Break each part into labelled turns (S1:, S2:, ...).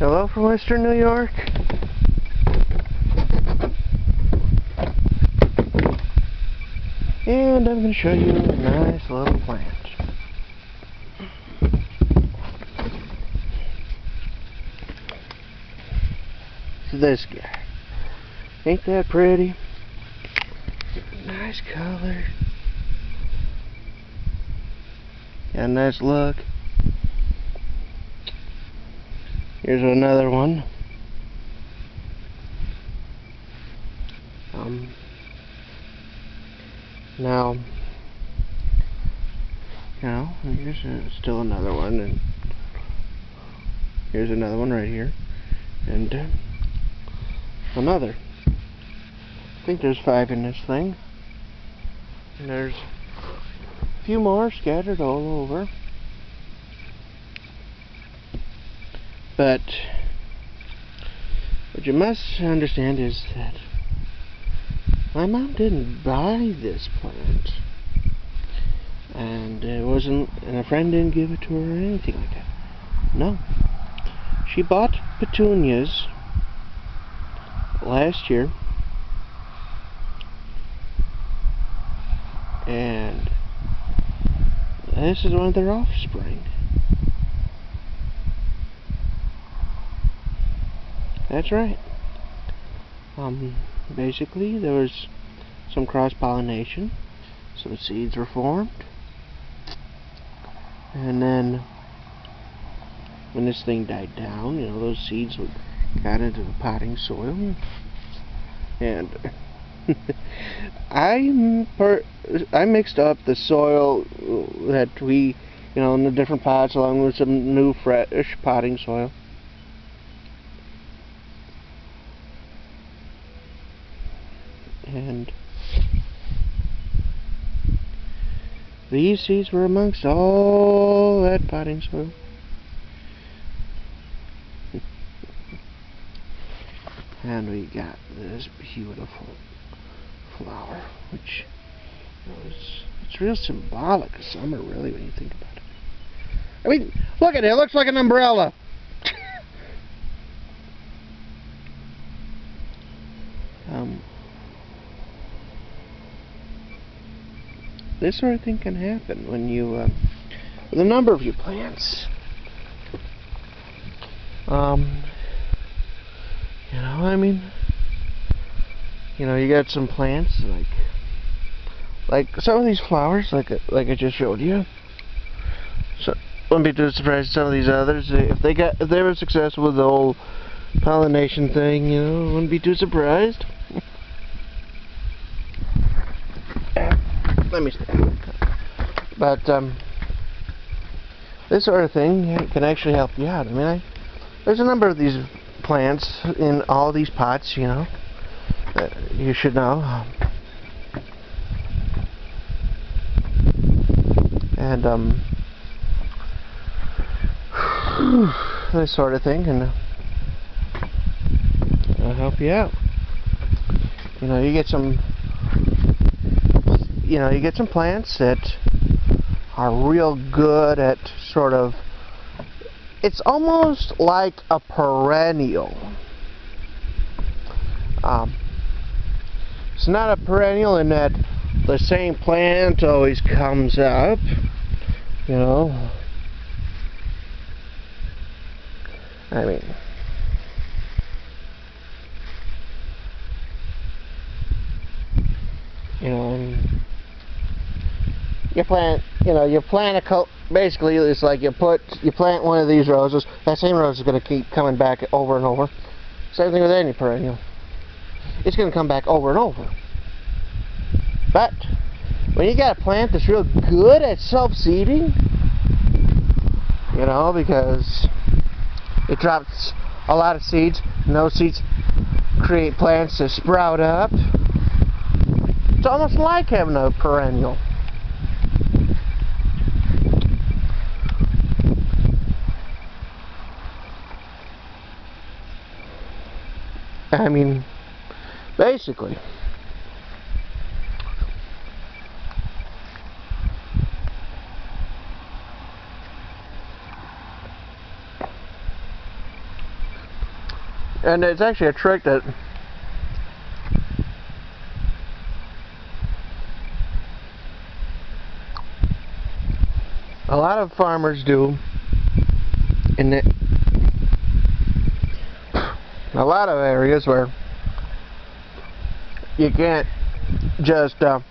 S1: Hello from Western New York. And I'm going to show you a nice little plant. So this guy. Ain't that pretty? Nice color. Got a nice look. Here's another one. Now, here's still another one, and here's another one right here, and another. I think there's 5 in this thing, and there's a few more scattered all over. But what you must understand is that my mom didn't buy this plant, and a friend didn't give it to her or anything like that. No, she bought petunias last year, and this is one of their offspring. That's right. Basically, there was some cross-pollination, so the seeds were formed, and then when this thing died down, those seeds got into the potting soil, and I mixed up the soil that we, in the different pots, along with some new fresh potting soil. And these seeds were amongst all that potting soil. And we got this beautiful flower, which it's real symbolic of summer, really, when you think about it. I mean, look at it. It looks like an umbrella. This sort of thing can happen when you, with a number of your plants. You got some plants like some of these flowers, like I just showed you. So wouldn't be too surprised some of these others, if they were successful with the whole pollination thing, wouldn't be too surprised. Let me stay. But this sort of thing can actually help you out. There's a number of these plants in all these pots, that you should know. And this sort of thing can help you out. You get some. You get some plants that are real good at it's almost like a perennial. It's not a perennial in that the same plant always comes up, you plant basically it's like you plant one of these roses, that same rose is going to keep coming back over and over. Same thing with any perennial. It's going to come back over and over. But when you got a plant that's real good at self-seeding, because it drops a lot of seeds, and those seeds create plants to sprout up, it's almost like having a perennial. Basically. And it's actually a trick that a lot of farmers do in a lot of areas where you can't just go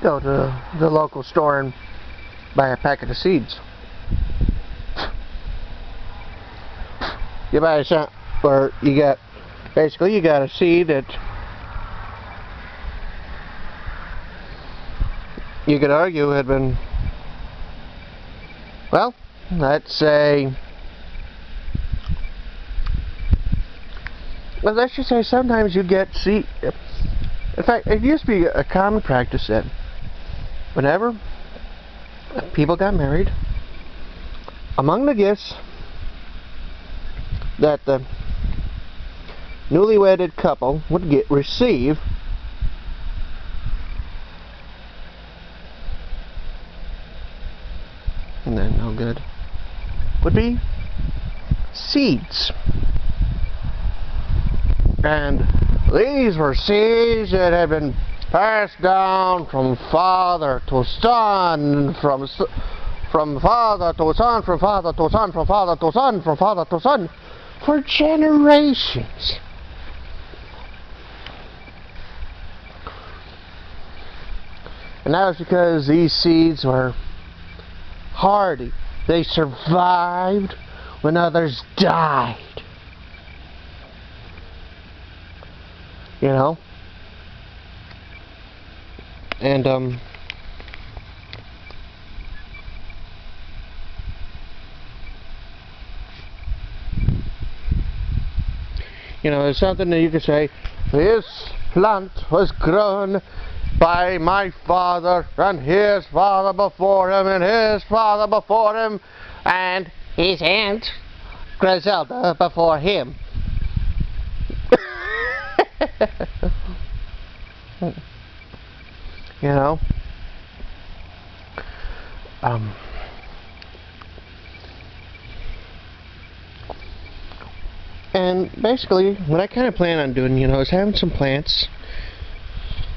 S1: to the local store and buy a packet of seeds. You buy some, or you got a seed that you could argue had been, well, let's say, well, let's just say sometimes you get seed. In fact, it used to be a common practice that whenever people got married, among the gifts that the newly wedded couple would receive and then no good would be seeds. And these were seeds that had been passed down from father to son, from father to son, from father to son, from father to son, from father to son, for generations. And that was because these seeds were hardy. They survived when others died. You know? And you know, it's something that you could say, this plant was grown by my father and his father before him and his father before him and his aunt Griselda before him. You know, and basically what I kind of plan on doing, you know, is having some plants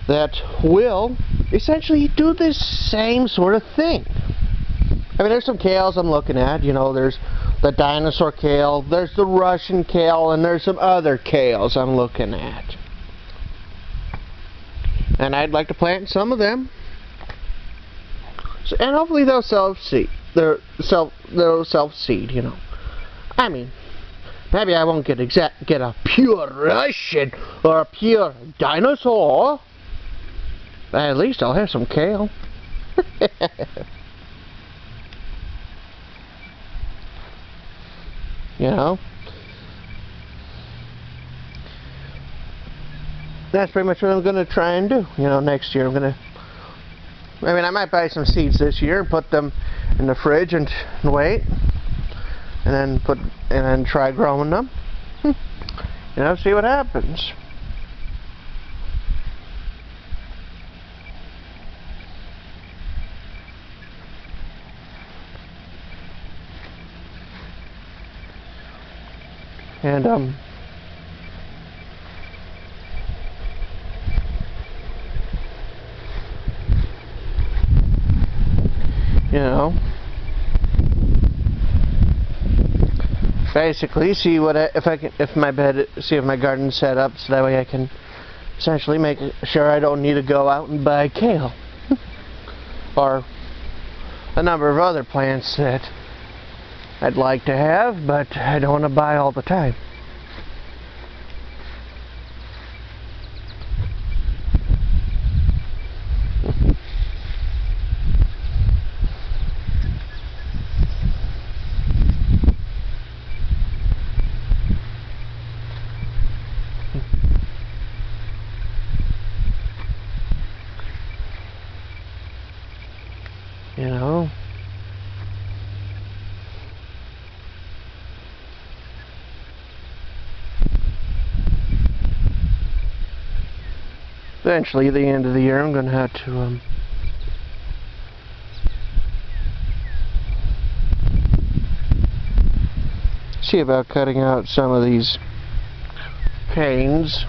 S1: that will essentially do this same sort of thing. I mean, there's some kales I'm looking at, you know, there's the dinosaur kale, there's the Russian kale, and there's some other kales I'm looking at. And I'd like to plant some of them. So, and hopefully they'll self-seed. They'll self-seed, you know. I mean, maybe I won't get a pure Russian or a pure dinosaur. But at least I'll have some kale. You know? That's pretty much what I'm going to try and do, you know, next year. I mean, I might buy some seeds this year and put them in the fridge and wait. And then try growing them. You know, see what happens. And you know, basically see what if my garden's set up so that way I can essentially make sure I don't need to go out and buy kale or a number of other plants that I'd like to have, but I don't want to buy all the time. You know? Eventually, at the end of the year, I'm going to have to see about cutting out some of these canes.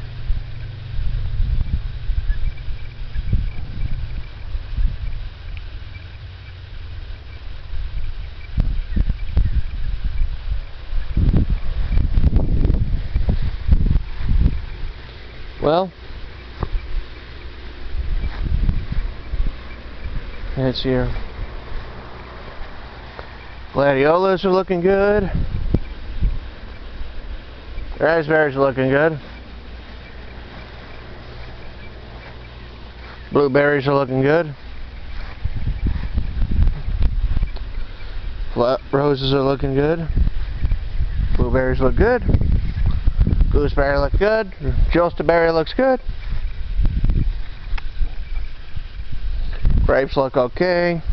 S1: Well, that's your gladiolas are looking good. Raspberries are looking good. Blueberries are looking good. Roses are looking good. Blueberries look good. Gooseberry looks good. Jostaberry looks good. Grapes look okay.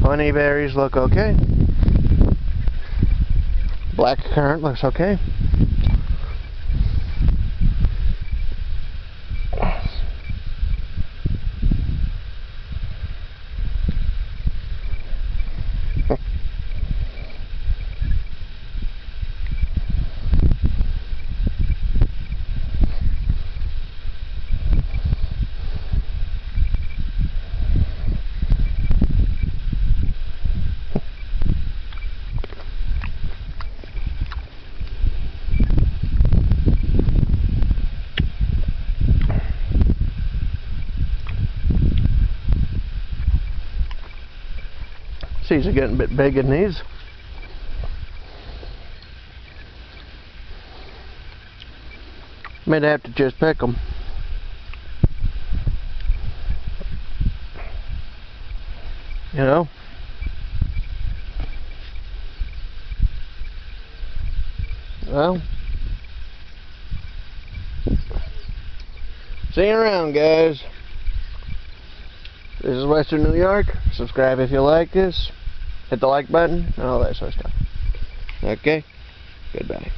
S1: Honeyberries look okay. Black currant looks okay. Seeds are getting a bit big in these. Might have to just pick them. You know? Well, see you around, guys. This is Western New York. Subscribe if you like this. Hit the like button and all that sort of stuff. Okay? Goodbye.